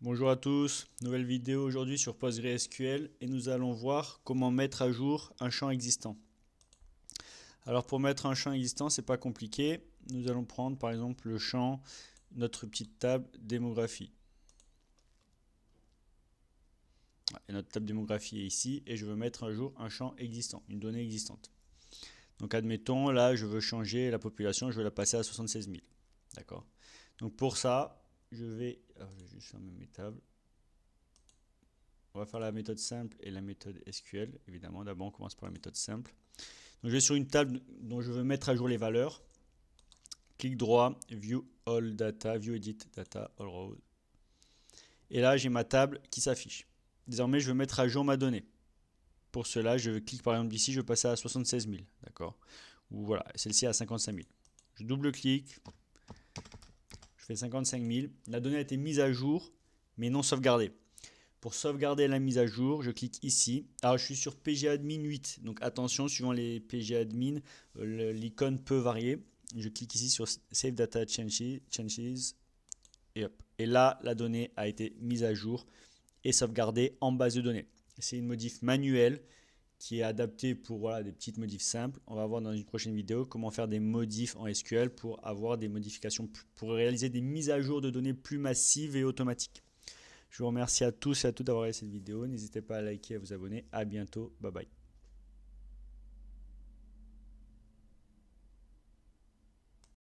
Bonjour à tous, nouvelle vidéo aujourd'hui sur PostgreSQL et nous allons voir comment mettre à jour un champ existant. Alors pour mettre un champ existant, c'est pas compliqué. Nous allons prendre par exemple le champ, notre petite table démographie. Et notre table démographie est ici et je veux mettre à jour un champ existant, une donnée existante. Donc admettons, là je veux changer la population, je veux la passer à 76 000. D'accord. Donc pour ça, je vais juste fermer mes tables. On va faire la méthode simple et la méthode SQL. Évidemment, d'abord on commence par la méthode simple. Donc je vais sur une table dont je veux mettre à jour les valeurs. Clic droit, View All Data, View Edit Data, All Rows. Et là, j'ai ma table qui s'affiche. Désormais, je veux mettre à jour ma donnée. Pour cela, je clique par exemple ici, je veux passer à 76 000. D'accord. Ou voilà, celle-ci à 55 000. Je double-clique. Je fais 55 000. La donnée a été mise à jour, mais non sauvegardée. Pour sauvegarder la mise à jour, je clique ici. Alors je suis sur pgadmin 8, donc attention, suivant les pgadmin, l'icône peut varier. Je clique ici sur Save Data Changes et hop. Et là, la donnée a été mise à jour et sauvegardée en base de données. C'est une modif manuelle qui est adaptée pour des petites modifs simples. On va voir dans une prochaine vidéo comment faire des modifs en SQL pour avoir des modifications, pour réaliser des mises à jour de données plus massives et automatiques. Je vous remercie à tous et à toutes d'avoir regardé cette vidéo. N'hésitez pas à liker et à vous abonner. À bientôt. Bye bye.